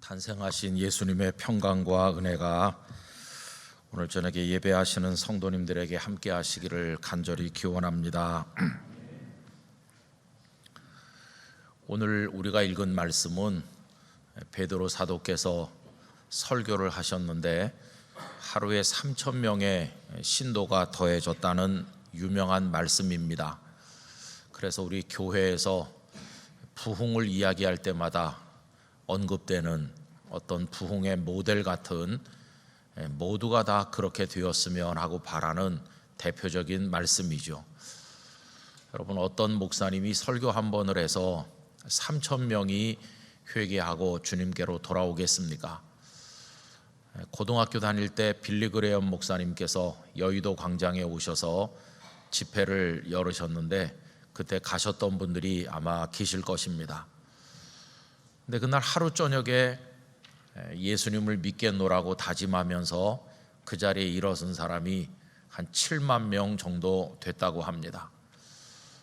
탄생하신 예수님의 평강과 은혜가 오늘 저녁에 예배하시는 성도님들에게 함께 하시기를 간절히 기원합니다. 오늘 우리가 읽은 말씀은 베드로 사도께서 설교를 하셨는데 하루에 3,000명의 신도가 더해졌다는 유명한 말씀입니다. 그래서 우리 교회에서 부흥을 이야기할 때마다 언급되는 어떤 부흥의 모델 같은, 모두가 다 그렇게 되었으면 하고 바라는 대표적인 말씀이죠. 여러분, 어떤 목사님이 설교 한 번을 해서 3,000명이 회개하고 주님께로 돌아오겠습니까? 고등학교 다닐 때 빌리 그레엄 목사님께서 여의도 광장에 오셔서 집회를 열으셨는데 그때 가셨던 분들이 아마 계실 것입니다. 근데 그날 하루 저녁에 예수님을 믿겠노라고 다짐하면서 그 자리에 일어선 사람이 한 7만 명 정도 됐다고 합니다.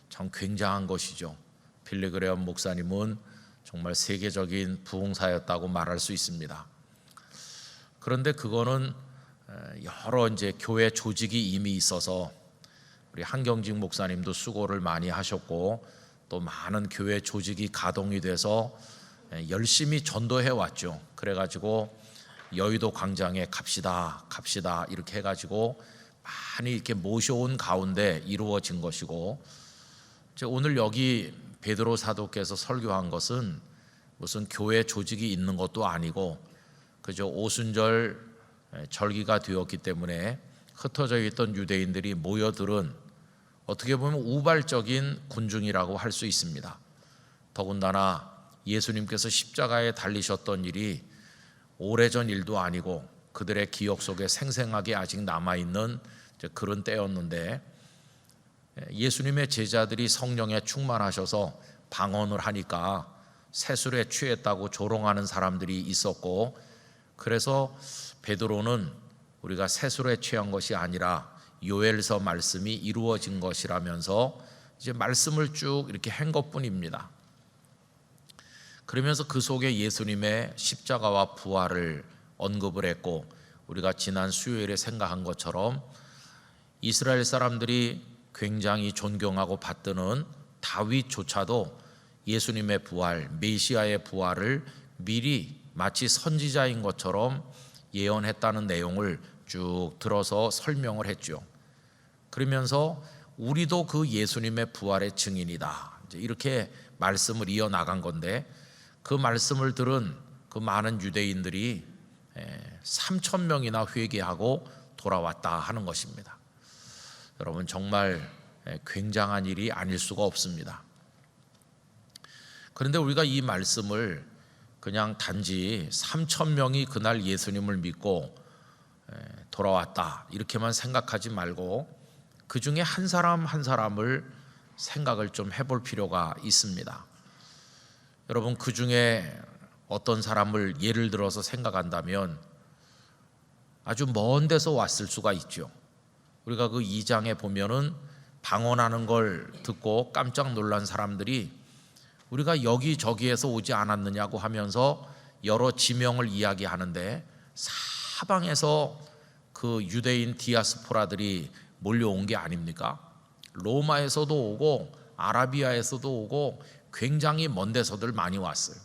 참 굉장한 것이죠. 빌리 그레엄 목사님은 정말 세계적인 부흥사였다고 말할 수 있습니다. 그런데 그거는 여러 이제 교회 조직이 이미 있어서 우리 한경직 목사님도 수고를 많이 하셨고 또 많은 교회 조직이 가동이 돼서 열심히 전도해 왔죠. 그래가지고 여의도 광장에 갑시다 이렇게 해가지고 많이 이렇게 모셔온 가운데 이루어진 것이고, 오늘 여기 베드로 사도께서 설교한 것은 무슨 교회 조직이 있는 것도 아니고 그저 오순절 절기가 되었기 때문에 흩어져 있던 유대인들이 모여들은 어떻게 보면 우발적인 군중이라고 할 수 있습니다. 더군다나 예수님께서 십자가에 달리셨던 일이 오래전 일도 아니고 그들의 기억 속에 생생하게 아직 남아있는 그런 때였는데, 예수님의 제자들이 성령에 충만하셔서 방언을 하니까 세술에 취했다고 조롱하는 사람들이 있었고, 그래서 베드로는 우리가 세술에 취한 것이 아니라 요엘서 말씀이 이루어진 것이라면서 이제 말씀을 쭉 이렇게 한 것뿐입니다. 그러면서 그 속에 예수님의 십자가와 부활을 언급을 했고, 우리가 지난 수요일에 생각한 것처럼 이스라엘 사람들이 굉장히 존경하고 받드는 다윗조차도 예수님의 부활, 메시아의 부활을 미리 마치 선지자인 것처럼 예언했다는 내용을 쭉 들어서 설명을 했죠. 그러면서 우리도 그 예수님의 부활의 증인이다, 이렇게 말씀을 이어나간 건데, 그 말씀을 들은 그 많은 유대인들이 3,000명이나 회개하고 돌아왔다 하는 것입니다. 여러분, 정말 굉장한 일이 아닐 수가 없습니다. 그런데 우리가 이 말씀을 그냥 단지 3,000명이 그날 예수님을 믿고 돌아왔다 이렇게만 생각하지 말고 그 중에 한 사람 한 사람을 생각을 좀 해볼 필요가 있습니다. 여러분, 그 중에 어떤 사람을 예를 들어서 생각한다면 아주 먼 데서 왔을 수가 있죠. 우리가 그 2장에 보면은 방언하는 걸 듣고 깜짝 놀란 사람들이 우리가 여기저기에서 오지 않았느냐고 하면서 여러 지명을 이야기하는데, 사방에서 그 유대인 디아스포라들이 몰려온 게 아닙니까? 로마에서도 오고 아라비아에서도 오고 굉장히 먼 데서들 많이 왔어요.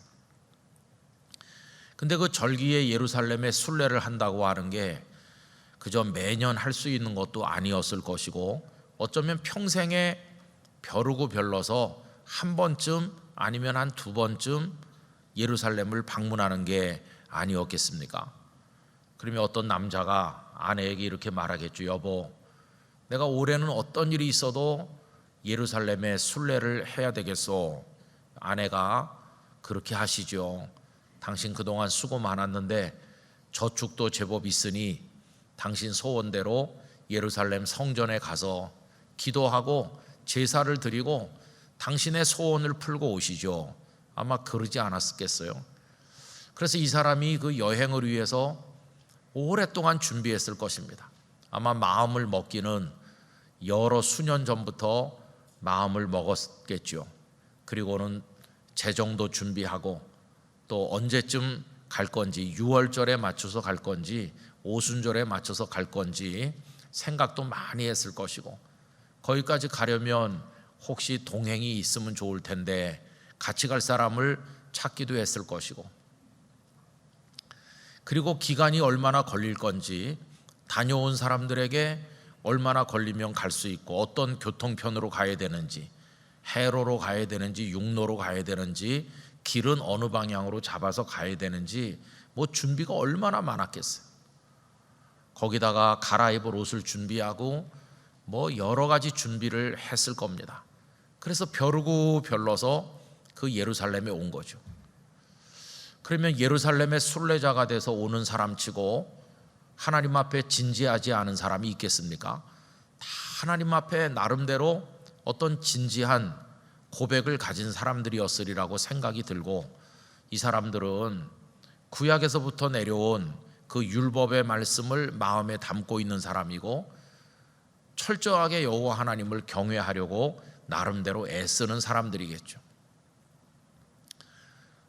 근데 그 절기에 예루살렘에 순례를 한다고 하는 게 그저 매년 할 수 있는 것도 아니었을 것이고, 어쩌면 평생에 벼르고 별러서 한 번쯤 아니면 한 두 번쯤 예루살렘을 방문하는 게 아니었겠습니까? 그러면 어떤 남자가 아내에게 이렇게 말하겠죠. 여보, 내가 올해는 어떤 일이 있어도 예루살렘에 순례를 해야 되겠소. 아내가 그렇게 하시죠. 당신 그동안 수고 많았는데 저축도 제법 있으니 당신 소원대로 예루살렘 성전에 가서 기도하고 제사를 드리고 당신의 소원을 풀고 오시죠. 아마 그러지 않았겠어요? 그래서 이 사람이 그 여행을 위해서 오랫동안 준비했을 것입니다. 아마 마음을 먹기는 여러 수년 전부터 마음을 먹었겠죠. 그리고는 재정도 준비하고 또 언제쯤 갈 건지, 유월절에 맞춰서 갈 건지, 오순절에 맞춰서 갈 건지 생각도 많이 했을 것이고, 거기까지 가려면 혹시 동행이 있으면 좋을 텐데 같이 갈 사람을 찾기도 했을 것이고, 그리고 기간이 얼마나 걸릴 건지, 다녀온 사람들에게 얼마나 걸리면 갈 수 있고, 어떤 교통편으로 가야 되는지, 해로로 가야 되는지 육로로 가야 되는지, 길은 어느 방향으로 잡아서 가야 되는지, 뭐 준비가 얼마나 많았겠어요. 거기다가 갈아입을 옷을 준비하고 뭐 여러 가지 준비를 했을 겁니다. 그래서 벼르고 별러서 그 예루살렘에 온 거죠. 그러면 예루살렘의 순례자가 돼서 오는 사람치고 하나님 앞에 진지하지 않은 사람이 있겠습니까? 다 하나님 앞에 나름대로 어떤 진지한 고백을 가진 사람들이었으리라고 생각이 들고, 이 사람들은 구약에서부터 내려온 그 율법의 말씀을 마음에 담고 있는 사람이고, 철저하게 여호와 하나님을 경외하려고 나름대로 애쓰는 사람들이겠죠.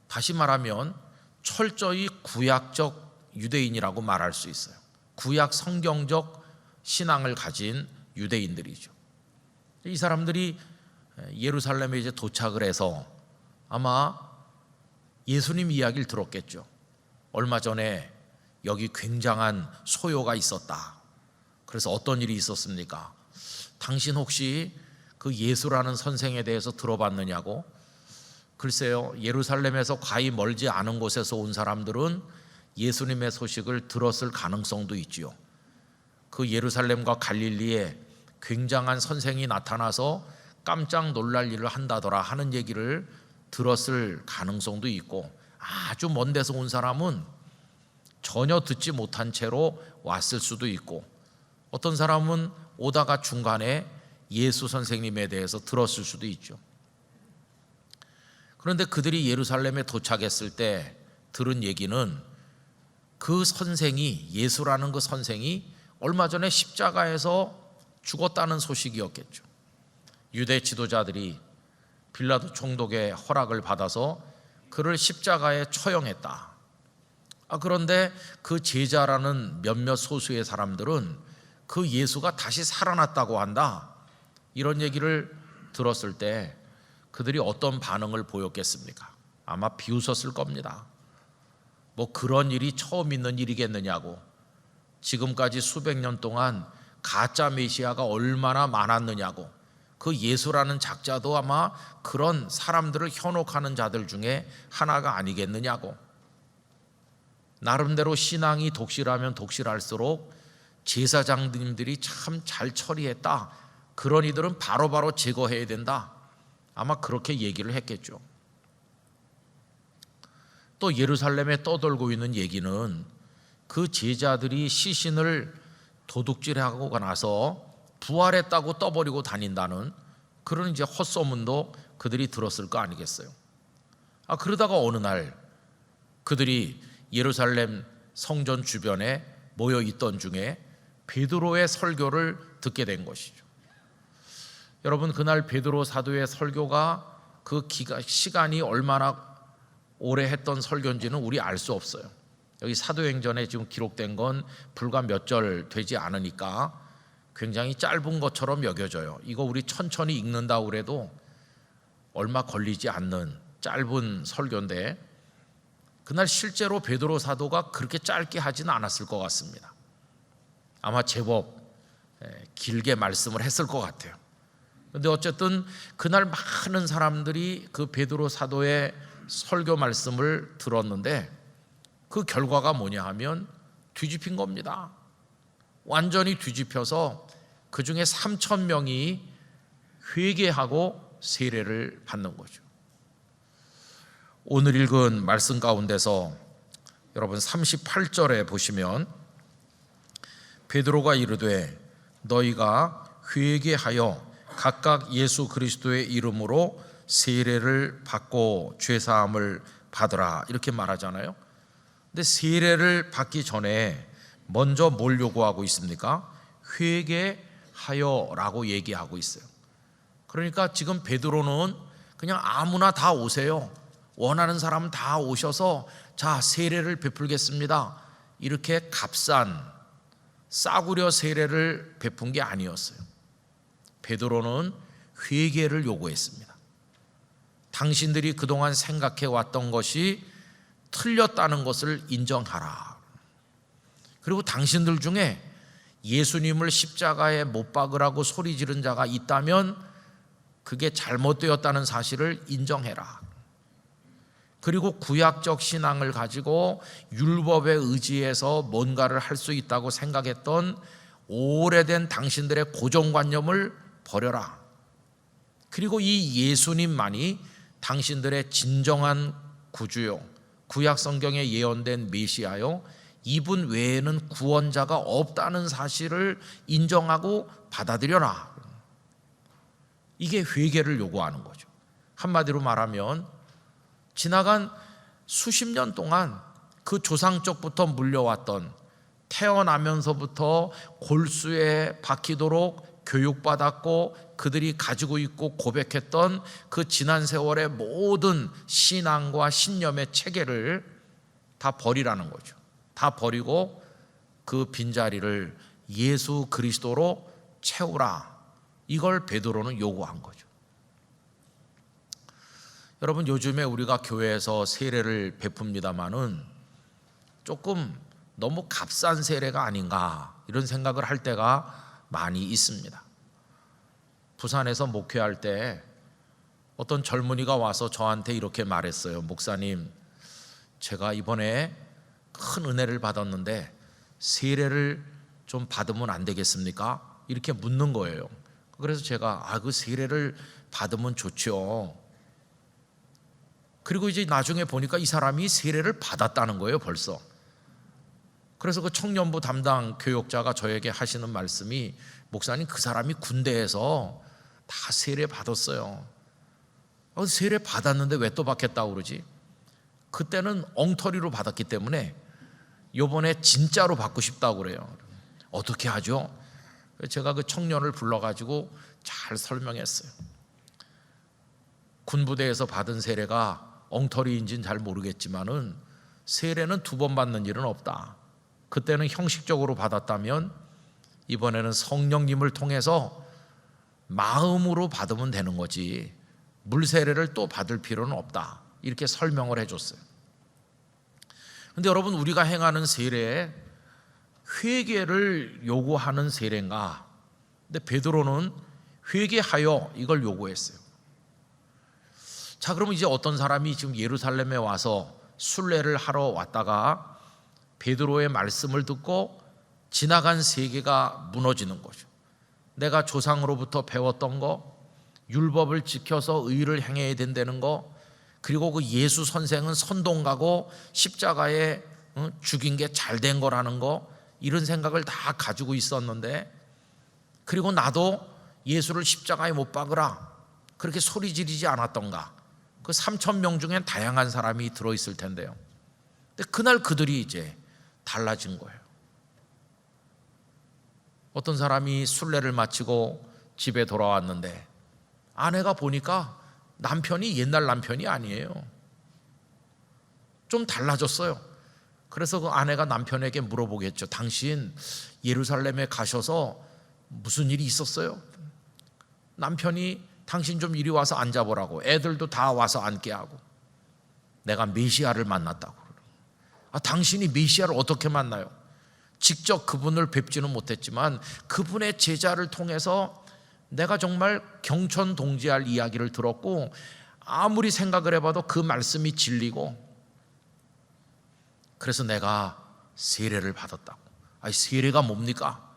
다시 말하면 철저히 구약적 유대인이라고 말할 수 있어요. 구약 성경적 신앙을 가진 유대인들이죠. 이 사람들이 예루살렘에 이제 도착을 해서 아마 예수님 이야기를 들었겠죠. 얼마 전에 여기 굉장한 소요가 있었다. 그래서 어떤 일이 있었습니까? 당신 혹시 그 예수라는 선생에 대해서 들어봤느냐고? 글쎄요, 예루살렘에서 과히 멀지 않은 곳에서 온 사람들은 예수님의 소식을 들었을 가능성도 있지요. 그 예루살렘과 갈릴리에 굉장한 선생이 나타나서 깜짝 놀랄 일을 한다더라 하는 얘기를 들었을 가능성도 있고, 아주 먼 데서 온 사람은 전혀 듣지 못한 채로 왔을 수도 있고, 어떤 사람은 오다가 중간에 예수 선생님에 대해서 들었을 수도 있죠. 그런데 그들이 예루살렘에 도착했을 때 들은 얘기는 그 선생이, 예수라는 그 선생이 얼마 전에 십자가에서 죽었다는 소식이었겠죠. 유대 지도자들이 빌라도 총독의 허락을 받아서 그를 십자가에 처형했다. 그런데 그 제자라는 몇몇 소수의 사람들은 그 예수가 다시 살아났다고 한다. 이런 얘기를 들었을 때 그들이 어떤 반응을 보였겠습니까? 아마 비웃었을 겁니다. 뭐 그런 일이 처음 있는 일이겠느냐고. 지금까지 수백 년 동안 가짜 메시아가 얼마나 많았느냐고. 그 예수라는 작자도 아마 그런 사람들을 현혹하는 자들 중에 하나가 아니겠느냐고. 나름대로 신앙이 독실하면 독실할수록 제사장님들이 참 잘 처리했다. 그런 이들은 바로바로 제거해야 된다. 아마 그렇게 얘기를 했겠죠. 또 예루살렘에 떠돌고 있는 얘기는 그 제자들이 시신을 도둑질하고 나서 부활했다고 떠버리고 다닌다는 그런 이제 헛소문도 그들이 들었을 거 아니겠어요. 그러다가 어느 날 그들이 예루살렘 성전 주변에 모여 있던 중에 베드로의 설교를 듣게 된 것이죠. 여러분, 그날 베드로 사도의 설교가 그 시간이 얼마나 오래 했던 설교인지는 우리 알 수 없어요. 여기 사도행전에 지금 기록된 건 불과 몇 절 되지 않으니까 굉장히 짧은 것처럼 여겨져요. 이거 우리 천천히 읽는다고 그래도 얼마 걸리지 않는 짧은 설교인데, 그날 실제로 베드로 사도가 그렇게 짧게 하지는 않았을 것 같습니다. 아마 제법 길게 말씀을 했을 것 같아요. 그런데 어쨌든 그날 많은 사람들이 그 베드로 사도의 설교 말씀을 들었는데 그 결과가 뭐냐 하면 뒤집힌 겁니다. 완전히 뒤집혀서 그 중에 3,000명이 회개하고 세례를 받는 거죠. 오늘 읽은 말씀 가운데서 여러분 38절에 보시면 베드로가 이르되 너희가 회개하여 각각 예수 그리스도의 이름으로 세례를 받고 죄사함을 받으라 이렇게 말하잖아요. 근데 세례를 받기 전에 먼저 뭘 요구하고 있습니까? 회개하여라고 얘기하고 있어요. 그러니까 지금 베드로는 그냥 아무나 다 오세요. 원하는 사람 다 오셔서 자, 세례를 베풀겠습니다. 이렇게 값싼 싸구려 세례를 베푼 게 아니었어요. 베드로는 회개를 요구했습니다. 당신들이 그동안 생각해 왔던 것이 틀렸다는 것을 인정하라. 그리고 당신들 중에 예수님을 십자가에 못 박으라고 소리 지른 자가 있다면 그게 잘못되었다는 사실을 인정해라. 그리고 구약적 신앙을 가지고 율법에 의지해서 뭔가를 할 수 있다고 생각했던 오래된 당신들의 고정관념을 버려라. 그리고 이 예수님만이 당신들의 진정한 구주요, 구약 성경에 예언된 메시아요, 이분 외에는 구원자가 없다는 사실을 인정하고 받아들여라. 이게 회개를 요구하는 거죠. 한마디로 말하면 지나간 수십 년 동안 그 조상적부터 물려왔던, 태어나면서부터 골수에 박히도록 교육받았고 그들이 가지고 있고 고백했던 그 지난 세월의 모든 신앙과 신념의 체계를 다 버리라는 거죠. 다 버리고 그 빈자리를 예수 그리스도로 채우라. 이걸 베드로는 요구한 거죠. 여러분, 요즘에 우리가 교회에서 세례를 베풉니다마는 조금 너무 값싼 세례가 아닌가 이런 생각을 할 때가 많이 있습니다. 부산에서 목회할 때 어떤 젊은이가 와서 저한테 이렇게 말했어요. 목사님, 제가 이번에 큰 은혜를 받았는데 세례를 좀 받으면 안 되겠습니까? 이렇게 묻는 거예요. 그래서 제가 그 세례를 받으면 좋죠. 그리고 이제 나중에 보니까 이 사람이 세례를 받았다는 거예요, 벌써. 그래서 그 청년부 담당 교역자가 저에게 하시는 말씀이, 목사님, 그 사람이 군대에서 다 세례 받았어요. 세례 받았는데 왜 또 받겠다고 그러지? 그때는 엉터리로 받았기 때문에 요번에 진짜로 받고 싶다고 그래요. 어떻게 하죠? 제가 그 청년을 불러가지고 잘 설명했어요. 군부대에서 받은 세례가 엉터리인지는 잘 모르겠지만은 세례는 2번 받는 일은 없다. 그때는 형식적으로 받았다면 이번에는 성령님을 통해서 마음으로 받으면 되는 거지 물세례를 또 받을 필요는 없다. 이렇게 설명을 해줬어요. 그런데 여러분, 우리가 행하는 세례에 회개를 요구하는 세례인가? 근데 베드로는 회개하여 이걸 요구했어요. 자, 그러면 이제 어떤 사람이 지금 예루살렘에 와서 순례를 하러 왔다가 베드로의 말씀을 듣고 지나간 세계가 무너지는 거죠. 내가 조상으로부터 배웠던 거, 율법을 지켜서 의를 행해야 된다는 거, 그리고 그 예수 선생은 선동가고 십자가에 죽인 게 잘 된 거라는 거, 이런 생각을 다 가지고 있었는데, 그리고 나도 예수를 십자가에 못 박으라 그렇게 소리 지르지 않았던가. 그 3,000명 중엔 다양한 사람이 들어있을 텐데요. 근데 그날 그들이 이제 달라진 거예요. 어떤 사람이 순례를 마치고 집에 돌아왔는데 아내가 보니까 남편이 옛날 남편이 아니에요. 좀 달라졌어요. 그래서 그 아내가 남편에게 물어보겠죠. 당신 예루살렘에 가셔서 무슨 일이 있었어요? 남편이 당신 좀 이리 와서 앉아보라고, 애들도 다 와서 앉게 하고, 내가 메시아를 만났다고. 당신이 메시아를 어떻게 만나요? 직접 그분을 뵙지는 못했지만 그분의 제자를 통해서 내가 정말 경천동지할 이야기를 들었고, 아무리 생각을 해봐도 그 말씀이 진리고, 그래서 내가 세례를 받았다고. 세례가 뭡니까?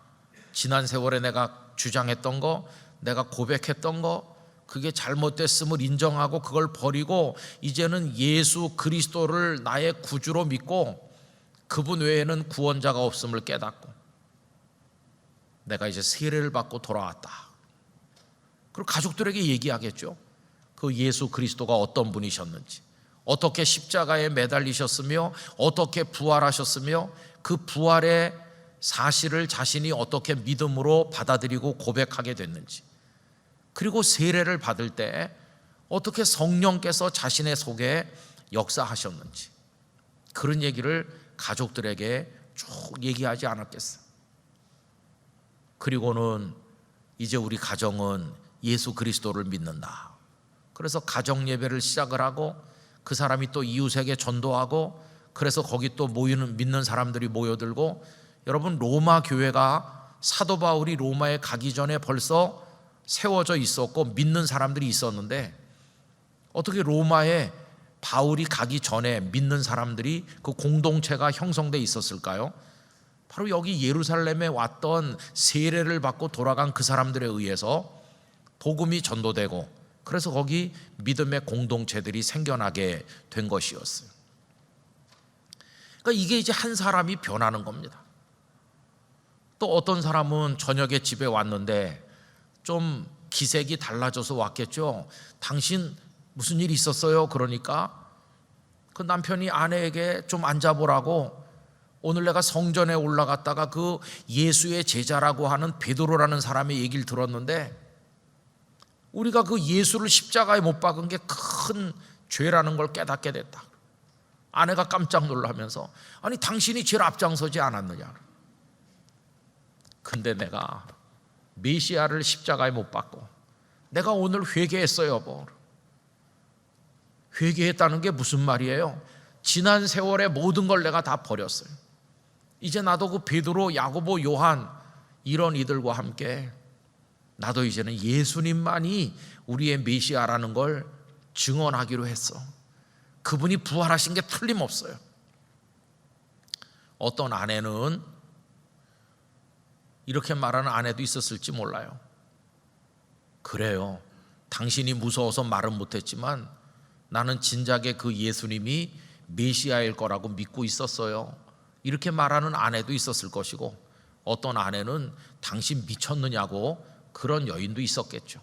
지난 세월에 내가 주장했던 거, 내가 고백했던 거, 그게 잘못됐음을 인정하고 그걸 버리고 이제는 예수 그리스도를 나의 구주로 믿고 그분 외에는 구원자가 없음을 깨닫고 내가 이제 세례를 받고 돌아왔다. 그리고 가족들에게 얘기하겠죠. 그 예수 그리스도가 어떤 분이셨는지, 어떻게 십자가에 매달리셨으며 어떻게 부활하셨으며 그 부활의 사실을 자신이 어떻게 믿음으로 받아들이고 고백하게 됐는지, 그리고 세례를 받을 때 어떻게 성령께서 자신의 속에 역사하셨는지 그런 얘기를 가족들에게 쭉 얘기하지 않았겠어요. 그리고는 이제 우리 가정은 예수 그리스도를 믿는다. 그래서 가정 예배를 시작을 하고 그 사람이 또 이웃에게 전도하고 그래서 거기 또 믿는 사람들이 모여들고, 여러분 로마 교회가 사도 바울이 로마에 가기 전에 벌써 세워져 있었고 믿는 사람들이 있었는데 어떻게 로마에 바울이 가기 전에 믿는 사람들이 그 공동체가 형성돼 있었을까요? 바로 여기 예루살렘에 왔던 세례를 받고 돌아간 그 사람들에 의해서 복음이 전도되고 그래서 거기 믿음의 공동체들이 생겨나게 된 것이었어요. 그러니까 이게 이제 한 사람이 변하는 겁니다. 또 어떤 사람은 저녁에 집에 왔는데 좀 기색이 달라져서 왔겠죠. 당신 무슨 일 있었어요? 그러니까 그 남편이 아내에게 좀 앉아보라고, 오늘 내가 성전에 올라갔다가 그 예수의 제자라고 하는 베드로라는 사람의 얘기를 들었는데 우리가 그 예수를 십자가에 못 박은 게 큰 죄라는 걸 깨닫게 됐다. 아내가 깜짝 놀라면서 아니 당신이 제일 앞장서지 않았느냐. 근데 내가 메시아를 십자가에 못 박고 내가 오늘 회개했어요 여보. 회개했다는 게 무슨 말이에요? 지난 세월의 모든 걸 내가 다 버렸어요. 이제 나도 그 베드로, 야고보, 요한 이런 이들과 함께 나도 이제는 예수님만이 우리의 메시아라는 걸 증언하기로 했어. 그분이 부활하신 게 틀림없어요. 어떤 아내는 이렇게 말하는 아내도 있었을지 몰라요. 그래요, 당신이 무서워서 말은 못했지만 나는 진작에 그 예수님이 메시아일 거라고 믿고 있었어요. 이렇게 말하는 아내도 있었을 것이고, 어떤 아내는 당신 미쳤느냐고 그런 여인도 있었겠죠.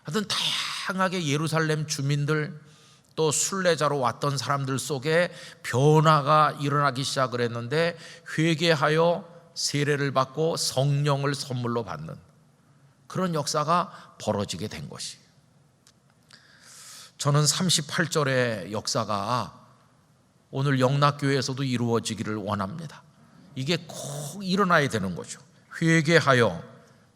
하여튼 다양하게 예루살렘 주민들 또 순례자로 왔던 사람들 속에 변화가 일어나기 시작을 했는데 회개하여 세례를 받고 성령을 선물로 받는 그런 역사가 벌어지게 된 것이, 저는 38절의 역사가 오늘 영락교회에서도 이루어지기를 원합니다. 이게 꼭 일어나야 되는 거죠. 회개하여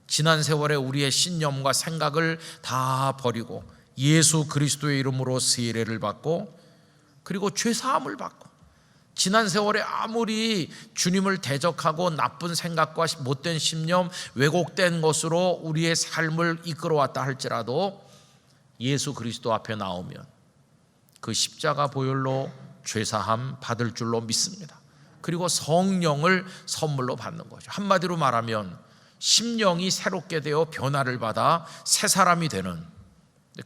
지난 세월에 우리의 신념과 생각을 다 버리고 예수 그리스도의 이름으로 세례를 받고 그리고 죄사함을 받고, 지난 세월에 아무리 주님을 대적하고 나쁜 생각과 못된 신념, 왜곡된 것으로 우리의 삶을 이끌어왔다 할지라도 예수 그리스도 앞에 나오면 그 십자가 보혈로 죄사함 받을 줄로 믿습니다. 그리고 성령을 선물로 받는 거죠. 한마디로 말하면 심령이 새롭게 되어 변화를 받아 새 사람이 되는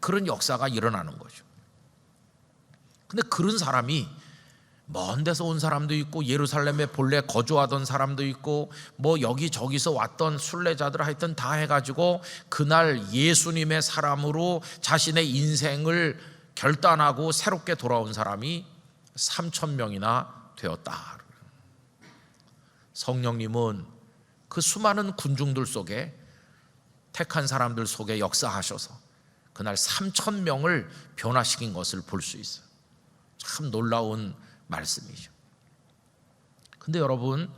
그런 역사가 일어나는 거죠. 근데 그런 사람이 먼 데서 온 사람도 있고 예루살렘에 본래 거주하던 사람도 있고 뭐 여기저기서 왔던 순례자들 하여튼 다 해가지고 그날 예수님의 사람으로 자신의 인생을 결단하고 새롭게 돌아온 사람이 3,000명이나 되었다. 성령님은 그 수많은 군중들 속에 택한 사람들 속에 역사하셔서 그날 3,000명을 변화시킨 것을 볼 수 있어요. 참 놀라운 말씀이죠. 근데 여러분,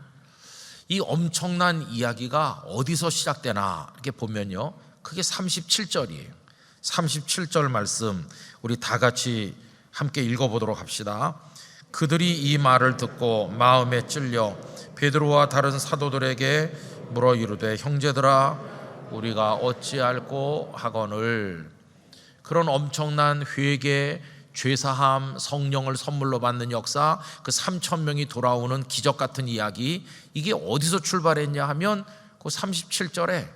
이 엄청난 이야기가 어디서 시작되나 이렇게 보면요, 그게 37절이에요. 37절 말씀 우리 다 같이 함께 읽어보도록 합시다. 그들이 이 말을 듣고 마음에 찔려 베드로와 다른 사도들에게 물어 이르되 형제들아 우리가 어찌할꼬 하거늘. 그런 엄청난 회개, 죄사함, 성령을 선물로 받는 역사, 그 3,000명이 돌아오는 기적 같은 이야기, 이게 어디서 출발했냐 하면 그 37절에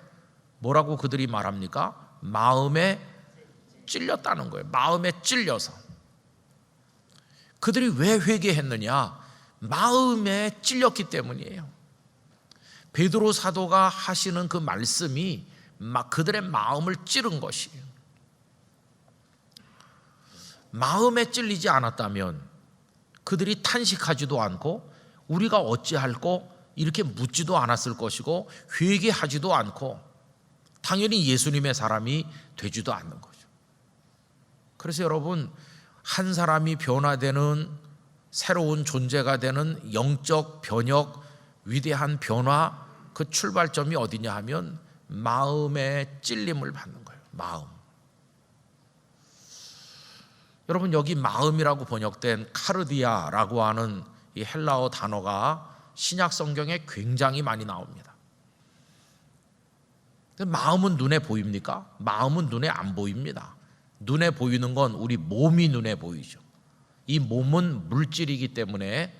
뭐라고 그들이 말합니까? 마음에 찔렸다는 거예요. 마음에 찔려서. 그들이 왜 회개했느냐? 마음에 찔렸기 때문이에요. 베드로 사도가 하시는 그 말씀이 그들의 마음을 찌른 것이에요. 마음에 찔리지 않았다면 그들이 탄식하지도 않고 우리가 어찌할꼬 이렇게 묻지도 않았을 것이고 회개하지도 않고 당연히 예수님의 사람이 되지도 않는 거죠. 그래서 여러분, 한 사람이 변화되는 새로운 존재가 되는 영적 변혁, 위대한 변화, 그 출발점이 어디냐 하면 마음의 찔림을 받는 거예요. 마음. 여러분, 여기 마음이라고 번역된 카르디아라고 하는 이 헬라어 단어가 신약 성경에 굉장히 많이 나옵니다. 마음은 눈에 보입니까? 마음은 눈에 안 보입니다. 눈에 보이는 건 우리 몸이 눈에 보이죠. 이 몸은 물질이기 때문에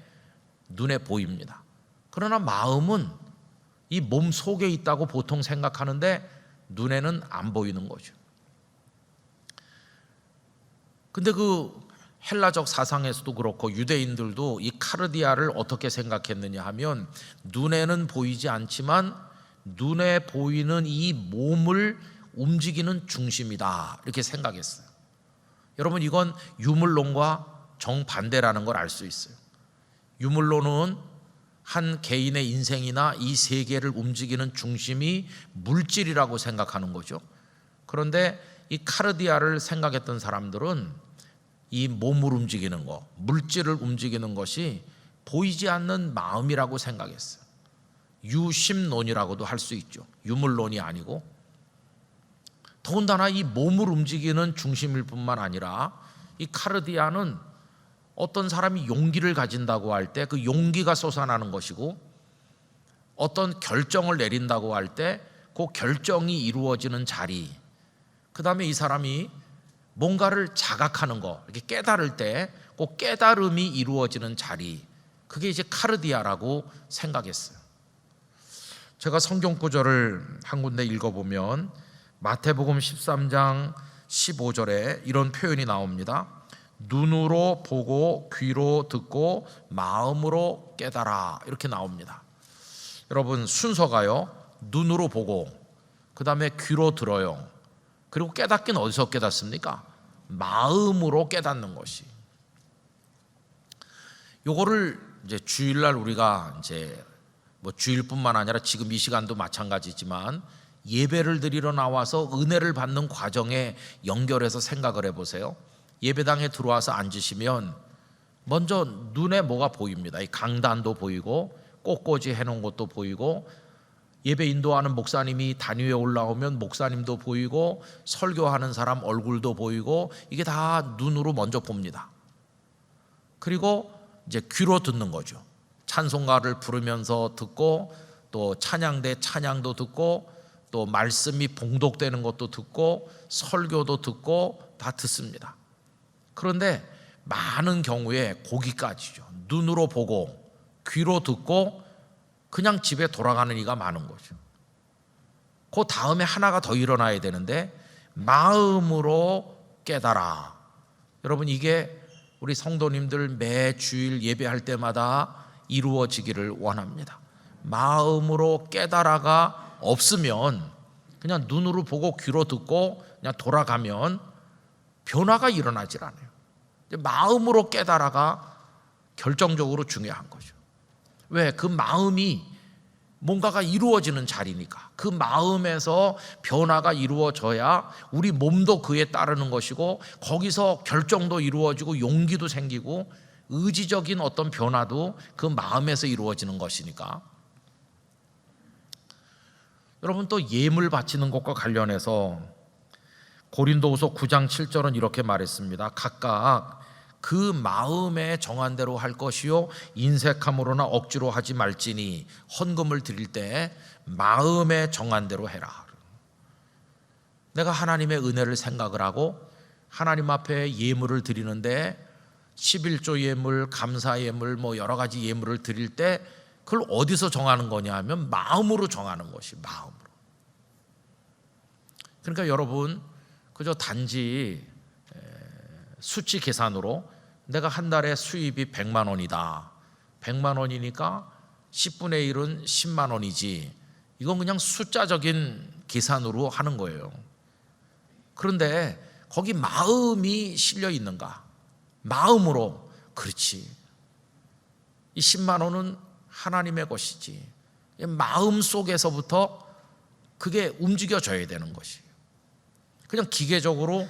눈에 보입니다. 그러나 마음은 이 몸 속에 있다고 보통 생각하는데 눈에는 안 보이는 거죠. 근데 그 헬라적 사상에서도 그렇고 유대인들도 이 카르디아를 어떻게 생각했느냐 하면 눈에는 보이지 않지만 눈에 보이는 이 몸을 움직이는 중심이다, 이렇게 생각했어요. 여러분, 이건 유물론과 정반대라는 걸 알 수 있어요. 유물론은 한 개인의 인생이나 이 세계를 움직이는 중심이 물질이라고 생각하는 거죠. 그런데 이 카르디아를 생각했던 사람들은 이 몸을 움직이는 것, 물질을 움직이는 것이 보이지 않는 마음이라고 생각했어요. 유심론이라고도 할 수 있죠. 유물론이 아니고. 더군다나 이 몸을 움직이는 중심일 뿐만 아니라 이 카르디아는 어떤 사람이 용기를 가진다고 할 때 그 용기가 솟아나는 것이고, 어떤 결정을 내린다고 할 때 그 결정이 이루어지는 자리, 그 다음에 이 사람이 뭔가를 자각하는 거, 이렇게 깨달을 때 그 깨달음이 이루어지는 자리, 그게 이제 카르디아라고 생각했어요. 제가 성경 구절을 한 군데 읽어보면 마태복음 13장 15절에 이런 표현이 나옵니다. 눈으로 보고 귀로 듣고 마음으로 깨달아, 이렇게 나옵니다. 여러분, 순서가요, 눈으로 보고 그 다음에 귀로 들어요. 그리고 깨닫기는 어디서 깨닫습니까? 마음으로 깨닫는 것이. 요거를 이제 주일날 우리가 이제 뭐 주일뿐만 아니라 지금 이 시간도 마찬가지지만 예배를 드리러 나와서 은혜를 받는 과정에 연결해서 생각을 해보세요. 예배당에 들어와서 앉으시면 먼저 눈에 뭐가 보입니다. 이 강단도 보이고 꽃꽂이 해놓은 것도 보이고, 예배 인도하는 목사님이 단위에 올라오면 목사님도 보이고, 설교하는 사람 얼굴도 보이고, 이게 다 눈으로 먼저 봅니다. 그리고 이제 귀로 듣는 거죠. 찬송가를 부르면서 듣고, 또 찬양대 찬양도 듣고, 또 말씀이 봉독되는 것도 듣고, 설교도 듣고, 다 듣습니다. 그런데 많은 경우에 거기까지죠. 눈으로 보고 귀로 듣고 그냥 집에 돌아가는 이가 많은 거죠. 그 다음에 하나가 더 일어나야 되는데 마음으로 깨달아. 여러분, 이게 우리 성도님들 매 주일 예배할 때마다 이루어지기를 원합니다. 마음으로 깨달아가 없으면 그냥 눈으로 보고 귀로 듣고 그냥 돌아가면 변화가 일어나질 않아요. 마음으로 깨달아가 결정적으로 중요한 거죠. 왜? 그 마음이 뭔가가 이루어지는 자리니까. 그 마음에서 변화가 이루어져야 우리 몸도 그에 따르는 것이고, 거기서 결정도 이루어지고 용기도 생기고 의지적인 어떤 변화도 그 마음에서 이루어지는 것이니까. 여러분, 또 예물 바치는 것과 관련해서 고린도후서 9장 7절은 이렇게 말했습니다. 각각 그 마음에 정한 대로 할 것이요 인색함으로나 억지로 하지 말지니 헌금을 드릴 때 마음에 정한 대로 해라. 내가 하나님의 은혜를 생각을 하고 하나님 앞에 예물을 드리는데 11조 예물, 감사 예물, 뭐 여러 가지 예물을 드릴 때 그걸 어디서 정하는 거냐 하면 마음으로 정하는 것이, 마음으로. 그러니까 여러분, 그저 단지 수치 계산으로 내가 한 달에 수입이 100만 원이다. 100만 원이니까 10분의 1은 10만 원이지. 이건 그냥 숫자적인 계산으로 하는 거예요. 그런데 거기 마음이 실려 있는가? 마음으로, 그렇지, 이 10만 원은 하나님의 것이지. 마음 속에서부터 그게 움직여져야 되는 것이에요. 그냥 기계적으로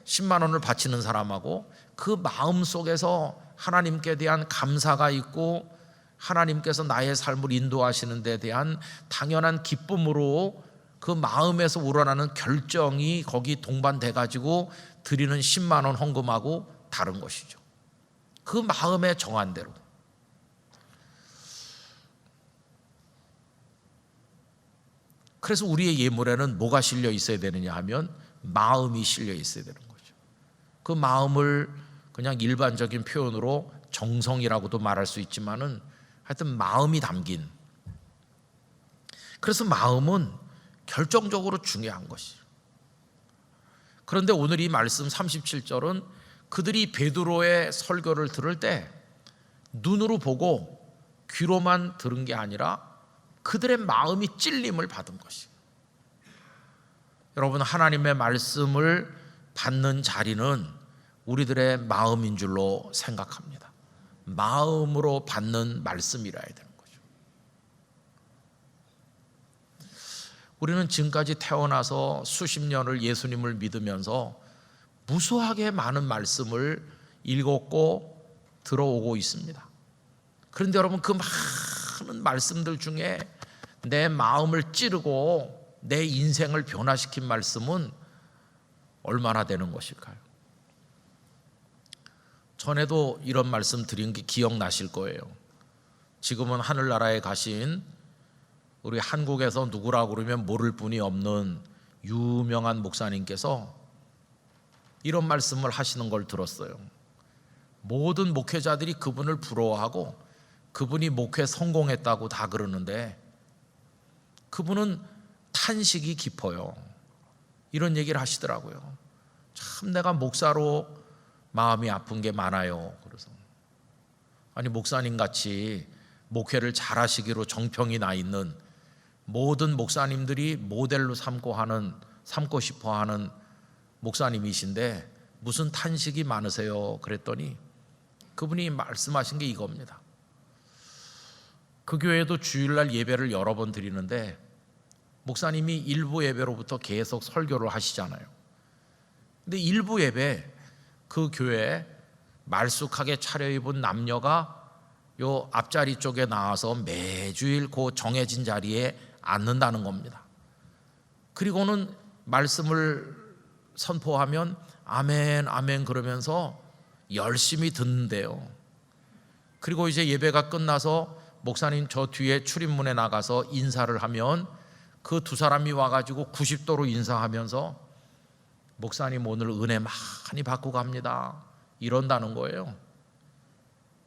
10만 원을 바치는 사람하고 그 마음 속에서 하나님께 대한 감사가 있고 하나님께서 나의 삶을 인도하시는 데 대한 당연한 기쁨으로 그 마음에서 우러나는 결정이 거기 동반돼 가지고 드리는 10만 원 헌금하고 다른 것이죠. 그 마음에 정한 대로. 그래서 우리의 예물에는 뭐가 실려 있어야 되느냐 하면 마음이 실려 있어야 되는 거죠. 그 마음을 그냥 일반적인 표현으로 정성이라고도 말할 수 있지만은 하여튼 마음이 담긴. 그래서 마음은 결정적으로 중요한 것이죠. 그런데 오늘 이 말씀 37절은 그들이 베드로의 설교를 들을 때 눈으로 보고 귀로만 들은 게 아니라 그들의 마음이 찔림을 받은 것이에요. 여러분, 하나님의 말씀을 받는 자리는 우리들의 마음인 줄로 생각합니다. 마음으로 받는 말씀이라 해야 되는 거죠. 우리는 지금까지 태어나서 수십 년을 예수님을 믿으면서 무수하게 많은 말씀을 읽었고 들어오고 있습니다. 그런데 여러분, 그 많은 말씀들 중에 내 마음을 찌르고 내 인생을 변화시킨 말씀은 얼마나 되는 것일까요? 전에도 이런 말씀 드린 게 기억나실 거예요. 지금은 하늘나라에 가신 우리 한국에서 누구라고 그러면 모를 분이 없는 유명한 목사님께서 이런 말씀을 하시는 걸 들었어요. 모든 목회자들이 그분을 부러워하고 그분이 목회 성공했다고 다 그러는데 그분은 탄식이 깊어요. 이런 얘기를 하시더라고요. 참 내가 목사로 마음이 아픈 게 많아요. 그래서 아니, 목사님 같이 목회를 잘하시기로 정평이 나 있는 모든 목사님들이 모델로 삼고 싶어 하는 목사님이신데 무슨 탄식이 많으세요? 그랬더니 그분이 말씀하신 게 이겁니다. 그 교회도 주일날 예배를 여러 번 드리는데 목사님이 일부 예배로부터 계속 설교를 하시잖아요. 근데 일부 예배 그 교회에 말쑥하게 차려입은 남녀가 요 앞자리 쪽에 나와서 매주일 그 정해진 자리에 앉는다는 겁니다. 그리고는 말씀을 선포하면 아멘 아멘 그러면서 열심히 듣는데요. 그리고 이제 예배가 끝나서 목사님 저 뒤에 출입문에 나가서 인사를 하면 그 두 사람이 와가지고 90도로 인사하면서 목사님 오늘 은혜 많이 받고 갑니다 이런다는 거예요.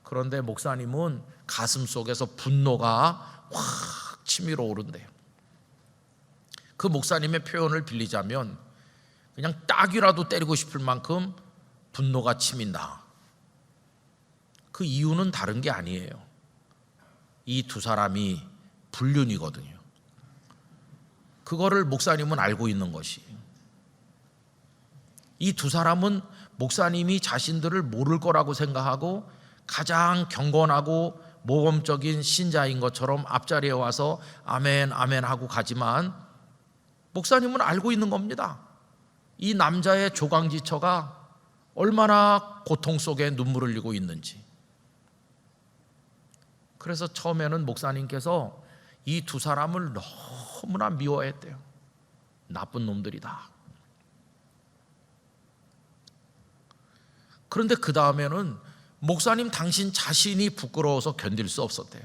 그런데 목사님은 가슴 속에서 분노가 확 치밀어 오른대요. 그 목사님의 표현을 빌리자면 그냥 딱이라도 때리고 싶을 만큼 분노가 치민다. 그 이유는 다른 게 아니에요. 이 두 사람이 불륜이거든요. 그거를 목사님은 알고 있는 것이에요. 이 두 사람은 목사님이 자신들을 모를 거라고 생각하고 가장 경건하고 모범적인 신자인 것처럼 앞자리에 와서 아멘 아멘 하고 가지만 목사님은 알고 있는 겁니다. 이 남자의 조강지처가 얼마나 고통 속에 눈물을 흘리고 있는지. 그래서 처음에는 목사님께서 이 두 사람을 너무나 미워했대요. 나쁜 놈들이다. 그런데 그 다음에는 목사님 당신 자신이 부끄러워서 견딜 수 없었대요.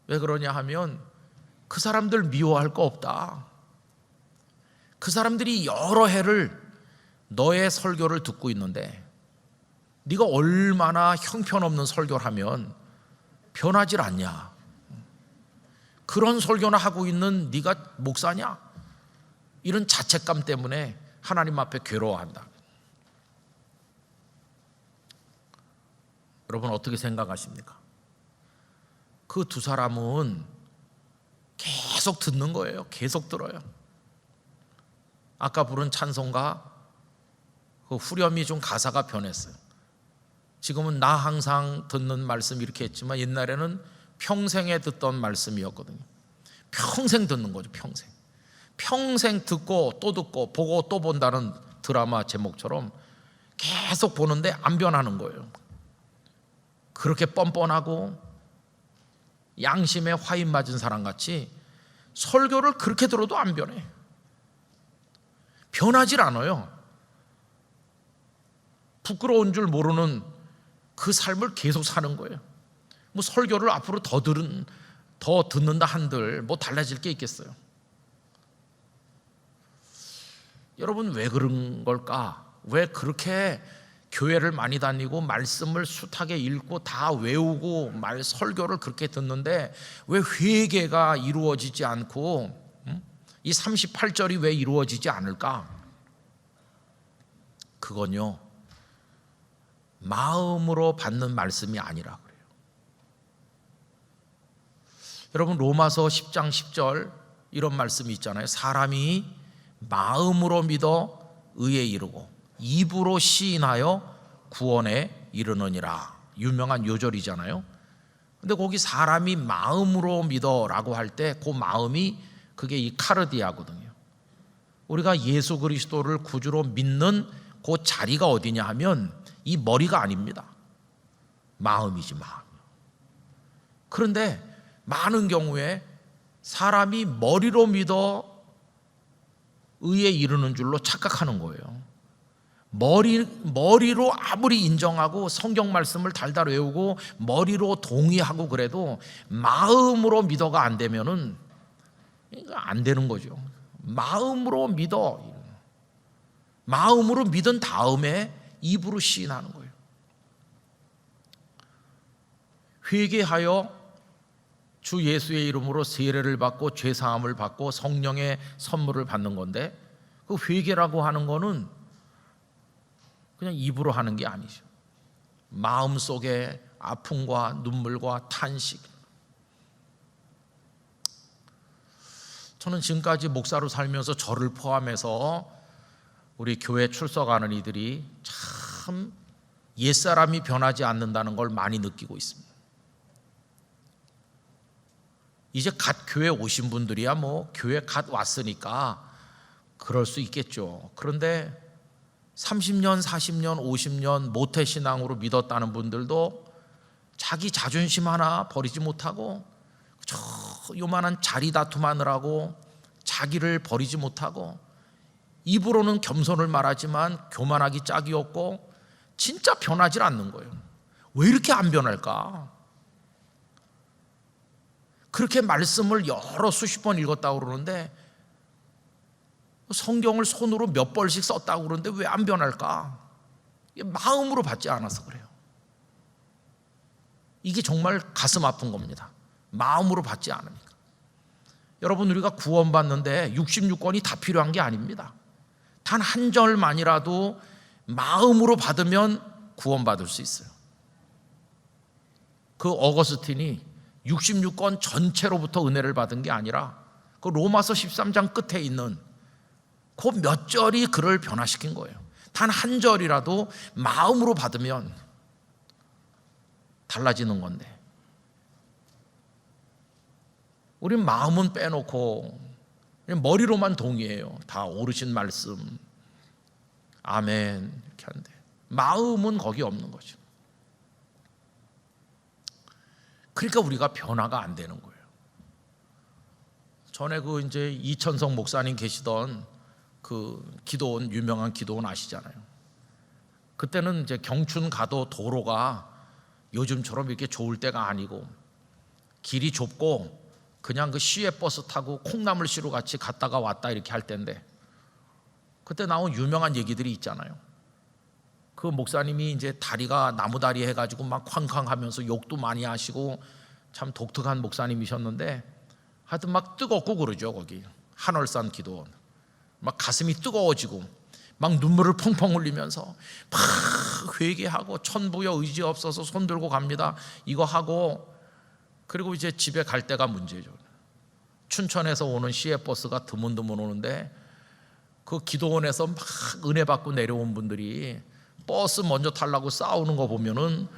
왜 그러냐 하면 그 사람들 미워할 거 없다. 그 사람들이 여러 해를 너의 설교를 듣고 있는데 네가 얼마나 형편없는 설교를 하면 변하질 않냐. 그런 설교나 하고 있는 네가 목사냐. 이런 자책감 때문에 하나님 앞에 괴로워한다. 여러분 어떻게 생각하십니까? 그 두 사람은 계속 듣는 거예요. 계속 들어요. 아까 부른 찬송가 그 후렴이 좀 가사가 변했어요. 지금은 나 항상 듣는 말씀 이렇게 했지만 옛날에는 평생에 듣던 말씀이었거든요. 평생 듣는 거죠. 평생 듣고 또 듣고 보고 또 본다는 드라마 제목처럼 계속 보는데 안 변하는 거예요. 그렇게 뻔뻔하고 양심에 화인 맞은 사람같이 설교를 그렇게 들어도 안 변해. 변하질 않아요. 부끄러운 줄 모르는 그 삶을 계속 사는 거예요. 뭐 설교를 앞으로 더 듣는다 한들 뭐 달라질 게 있겠어요. 여러분, 왜 그런 걸까? 왜 그렇게 교회를 많이 다니고 말씀을 숱하게 읽고 다 외우고 설교를 그렇게 듣는데 왜 회개가 이루어지지 않고 이 38절이 왜 이루어지지 않을까? 그건요, 마음으로 받는 말씀이 아니라 그래요. 여러분, 로마서 10장 10절 이런 말씀이 있잖아요. 사람이 마음으로 믿어 의에 이르고 입으로 시인하여 구원에 이르느니라. 유명한 요절이잖아요. 근데 거기 사람이 마음으로 믿어라고 할 때 그 마음이 그게 이 카르디아거든요. 우리가 예수 그리스도를 구주로 믿는 그 자리가 어디냐 하면 이 머리가 아닙니다. 마음이지, 마음. 그런데 많은 경우에 사람이 머리로 믿어 의에 이르는 줄로 착각하는 거예요. 머리로 아무리 인정하고 성경 말씀을 달달 외우고 머리로 동의하고 그래도 마음으로 믿어가 안 되면은 안 되는 거죠. 마음으로 믿어. 마음으로 믿은 다음에 입으로 시인하는 거예요. 회개하여 주 예수의 이름으로 세례를 받고 죄사함을 받고 성령의 선물을 받는 건데, 그 회개라고 하는 거는 그냥 입으로 하는 게 아니죠. 마음속에 아픔과 눈물과 탄식. 저는 지금까지 목사로 살면서 저를 포함해서 우리 교회 출석하는 이들이 참 옛사람이 변하지 않는다는 걸 많이 느끼고 있습니다. 이제 갓 교회 오신 분들이야 뭐 교회 갓 왔으니까 그럴 수 있겠죠. 그런데 30년, 40년, 50년 모태신앙으로 믿었다는 분들도 자기 자존심 하나 버리지 못하고 저 요만한 자리 다툼하느라고 자기를 버리지 못하고 입으로는 겸손을 말하지만 교만하기 짝이 없고 진짜 변하지 않는 거예요. 왜 이렇게 안 변할까? 그렇게 말씀을 여러 수십 번 읽었다고 그러는데 성경을 손으로 몇 벌씩 썼다고 그러는데 왜 안 변할까? 마음으로 받지 않아서 그래요. 이게 정말 가슴 아픈 겁니다. 마음으로 받지 않으니까. 여러분, 우리가 구원받는데 66권이 다 필요한 게 아닙니다. 단 한 절만이라도 마음으로 받으면 구원받을 수 있어요. 그 어거스틴이 66권 전체로부터 은혜를 받은 게 아니라 그 로마서 13장 끝에 있는 그 몇 절이 그를 변화시킨 거예요. 단 한 절이라도 마음으로 받으면 달라지는 건데 우린 마음은 빼놓고 그냥 머리로만 동의해요. 다 오르신 말씀 아멘 이렇게 하는데 마음은 거기 없는 거죠. 그러니까 우리가 변화가 안 되는 거예요. 전에 그 이제 이천성 목사님 계시던 그 기도원, 유명한 기도원 아시잖아요. 그때는 이제 경춘 가도 도로가 요즘처럼 이렇게 좋을 때가 아니고 길이 좁고 그냥 그 시외버스 타고 콩나물 씨로 같이 갔다가 왔다 이렇게 할 때인데 그때 나온 유명한 얘기들이 있잖아요. 그 목사님이 이제 다리가 나무다리 해가지고 막 쾅쾅하면서 욕도 많이 하시고 참 독특한 목사님이셨는데 하여튼 막 뜨겁고 그러죠. 거기 한월산 기도원 막 가슴이 뜨거워지고 막 눈물을 펑펑 흘리면서 막 회개하고 천부여 의지 없어서 손 들고 갑니다 이거 하고 그리고 이제 집에 갈 때가 문제죠. 춘천에서 오는 시외버스가 드문드문 오는데 그 기도원에서 막 은혜 받고 내려온 분들이 버스 먼저 타려고 싸우는 거 보면은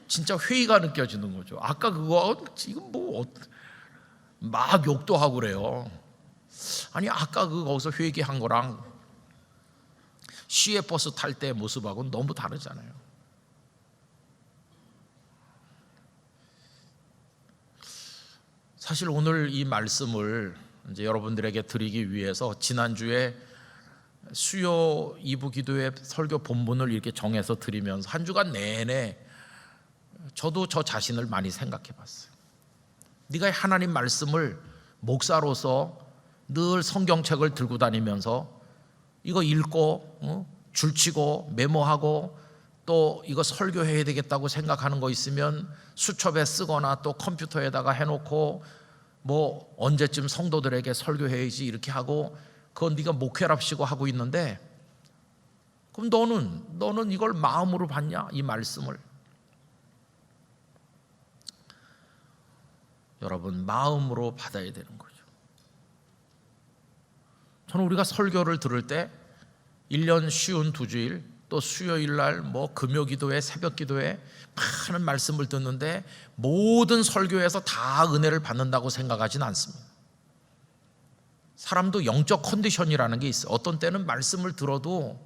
진짜 회의가 느껴지는 거죠. 아까 그거 지금 뭐 막 욕도 하고 그래요. 아니 아까 그 거기서 회개한 거랑 시외버스 탈 때 모습하고는 너무 다르잖아요. 사실 오늘 이 말씀을 이제 여러분들에게 드리기 위해서 지난주에 수요 2부 기도회 설교 본문을 이렇게 정해서 드리면서 한 주간 내내 저도 저 자신을 많이 생각해 봤어요. 네가 하나님 말씀을 목사로서 늘 성경책을 들고 다니면서 이거 읽고 줄치고 메모하고 또 이거 설교해야 되겠다고 생각하는 거 있으면 수첩에 쓰거나 또 컴퓨터에다가 해놓고 뭐 언제쯤 성도들에게 설교해야지 이렇게 하고 그건 네가 목회랍시고 하고 있는데, 그럼 너는 이걸 마음으로 받냐? 이 말씀을. 여러분, 마음으로 받아야 되는 거죠. 저는 우리가 설교를 들을 때 1년 쉬운 2주일 또 수요일날 뭐 금요기도회 새벽기도회 많은 말씀을 듣는데 모든 설교에서 다 은혜를 받는다고 생각하진 않습니다. 사람도 영적 컨디션이라는 게 있어요. 어떤 때는 말씀을 들어도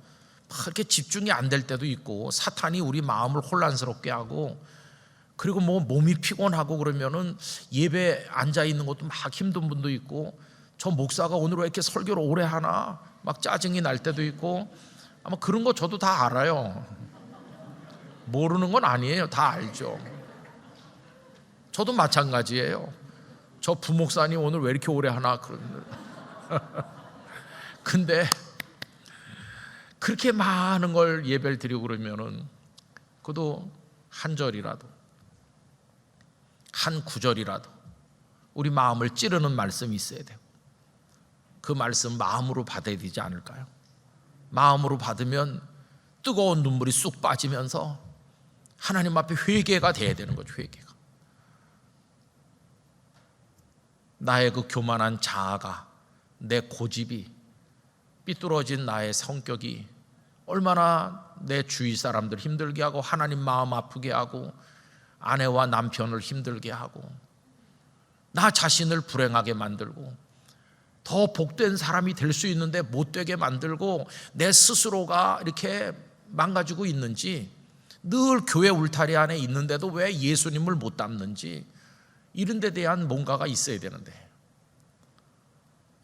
막 이렇게 집중이 안 될 때도 있고 사탄이 우리 마음을 혼란스럽게 하고, 그리고 뭐 몸이 피곤하고 그러면은 예배 앉아 있는 것도 막 힘든 분도 있고, 저 목사가 오늘 왜 이렇게 설교를 오래 하나 막 짜증이 날 때도 있고, 아마 그런 거 저도 다 알아요. 모르는 건 아니에요. 다 알죠. 저도 마찬가지예요. 저 부목사님 오늘 왜 이렇게 오래 하나 그러는데 근데 그렇게 많은 걸 예배를 드리고 그러면은 그래도 한 절이라도 한 구절이라도 우리 마음을 찌르는 말씀이 있어야 돼요. 그 말씀 마음으로 받아야 되지 않을까요? 마음으로 받으면 뜨거운 눈물이 쑥 빠지면서 하나님 앞에 회개가 돼야 되는 거죠. 회개가. 나의 그 교만한 자아가, 내 고집이, 삐뚤어진 나의 성격이 얼마나 내 주위 사람들 힘들게 하고 하나님 마음 아프게 하고 아내와 남편을 힘들게 하고 나 자신을 불행하게 만들고 더 복된 사람이 될 수 있는데 못되게 만들고 내 스스로가 이렇게 망가지고 있는지, 늘 교회 울타리 안에 있는데도 왜 예수님을 못 닮는지, 이런 데 대한 뭔가가 있어야 되는데,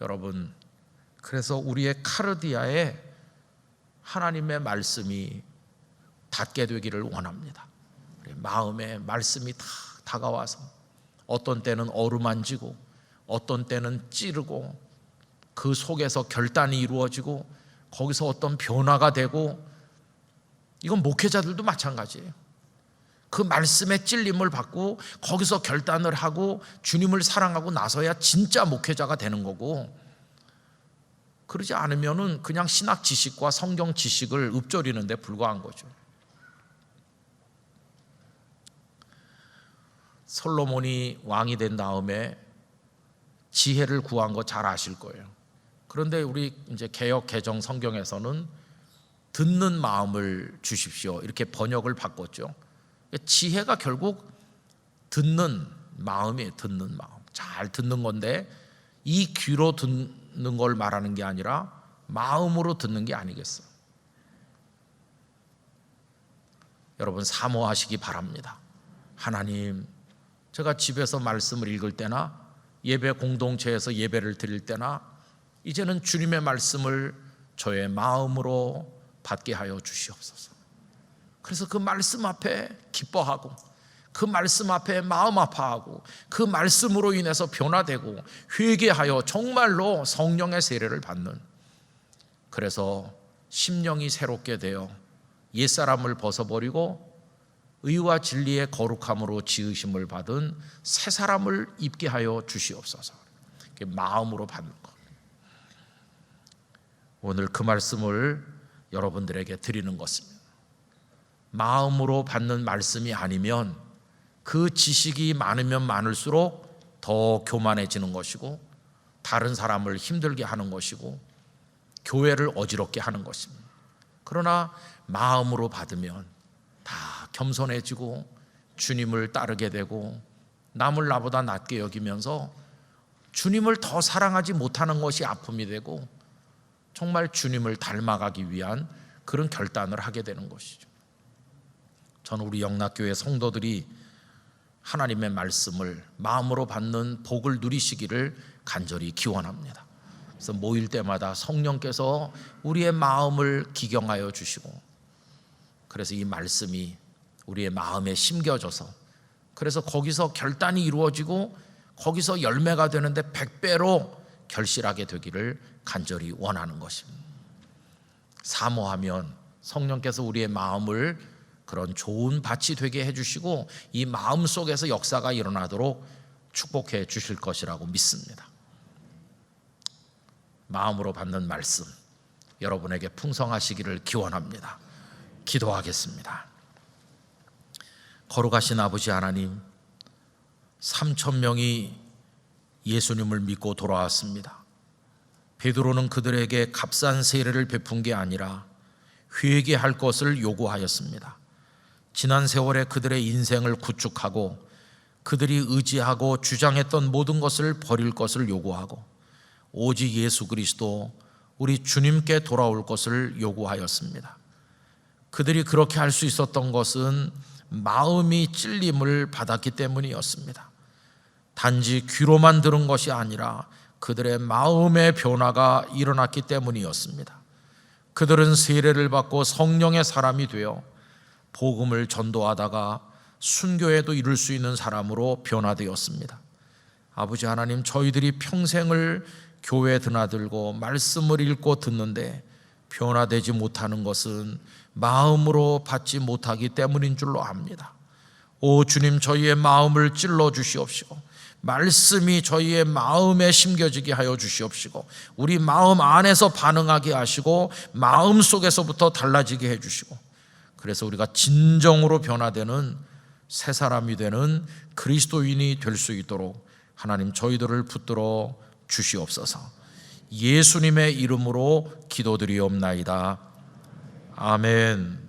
여러분, 그래서 우리의 카르디아에 하나님의 말씀이 닿게 되기를 원합니다. 마음에 말씀이 다 다가와서 어떤 때는 어루만지고 어떤 때는 찌르고 그 속에서 결단이 이루어지고 거기서 어떤 변화가 되고, 이건 목회자들도 마찬가지예요. 그 말씀의 찔림을 받고 거기서 결단을 하고 주님을 사랑하고 나서야 진짜 목회자가 되는 거고, 그러지 않으면은 그냥 신학 지식과 성경 지식을 읊조리는 데 불과한 거죠. 솔로몬이 왕이 된 다음에 지혜를 구한 거 잘 아실 거예요. 그런데 우리 이제 개역 개정 성경에서는 듣는 마음을 주십시오 이렇게 번역을 바꿨죠. 지혜가 결국 듣는 마음이에요. 듣는 마음, 잘 듣는 건데 이 귀로 듣는 걸 말하는 게 아니라 마음으로 듣는 게 아니겠어요. 여러분, 사모하시기 바랍니다. 하나님, 제가 집에서 말씀을 읽을 때나 예배 공동체에서 예배를 드릴 때나 이제는 주님의 말씀을 저의 마음으로 받게 하여 주시옵소서. 그래서 그 말씀 앞에 기뻐하고 그 말씀 앞에 마음 아파하고 그 말씀으로 인해서 변화되고 회개하여 정말로 성령의 세례를 받는, 그래서 심령이 새롭게 되어 옛사람을 벗어버리고 의와 진리의 거룩함으로 지으심을 받은 새 사람을 입게 하여 주시옵소서. 마음으로 받는 것. 오늘 그 말씀을 여러분들에게 드리는 것입니다. 마음으로 받는 말씀이 아니면 그 지식이 많으면 많을수록 더 교만해지는 것이고 다른 사람을 힘들게 하는 것이고 교회를 어지럽게 하는 것입니다. 그러나 마음으로 받으면 다 겸손해지고 주님을 따르게 되고 남을 나보다 낮게 여기면서 주님을 더 사랑하지 못하는 것이 아픔이 되고 정말 주님을 닮아가기 위한 그런 결단을 하게 되는 것이죠. 저는 우리 영락교회 성도들이 하나님의 말씀을 마음으로 받는 복을 누리시기를 간절히 기원합니다. 그래서 모일 때마다 성령께서 우리의 마음을 기경하여 주시고, 그래서 이 말씀이 우리의 마음에 심겨져서, 그래서 거기서 결단이 이루어지고 거기서 열매가 되는데 100배로 결실하게 되기를 간절히 원하는 것입니다. 사모하면 성령께서 우리의 마음을 그런 좋은 밭이 되게 해주시고 이 마음 속에서 역사가 일어나도록 축복해 주실 것이라고 믿습니다. 마음으로 받는 말씀 여러분에게 풍성하시기를 기원합니다. 기도하겠습니다. 거룩하신 아버지 하나님, 3,000명이 예수님을 믿고 돌아왔습니다. 베드로는 그들에게 값싼 세례를 베푼 게 아니라 회개할 것을 요구하였습니다. 지난 세월에 그들의 인생을 구축하고 그들이 의지하고 주장했던 모든 것을 버릴 것을 요구하고 오직 예수 그리스도 우리 주님께 돌아올 것을 요구하였습니다. 그들이 그렇게 할 수 있었던 것은 마음이 찔림을 받았기 때문이었습니다. 단지 귀로만 들은 것이 아니라 그들의 마음의 변화가 일어났기 때문이었습니다. 그들은 세례를 받고 성령의 사람이 되어 복음을 전도하다가 순교에도 이룰 수 있는 사람으로 변화되었습니다. 아버지 하나님, 저희들이 평생을 교회에 드나들고 말씀을 읽고 듣는데 변화되지 못하는 것은 마음으로 받지 못하기 때문인 줄로 압니다. 오 주님, 저희의 마음을 찔러 주시옵시고 말씀이 저희의 마음에 심겨지게 하여 주시옵시고 우리 마음 안에서 반응하게 하시고 마음 속에서부터 달라지게 해주시고, 그래서 우리가 진정으로 변화되는 새 사람이 되는 그리스도인이 될 수 있도록 하나님 저희들을 붙들어 주시옵소서. 예수님의 이름으로 기도드리옵나이다. 아멘.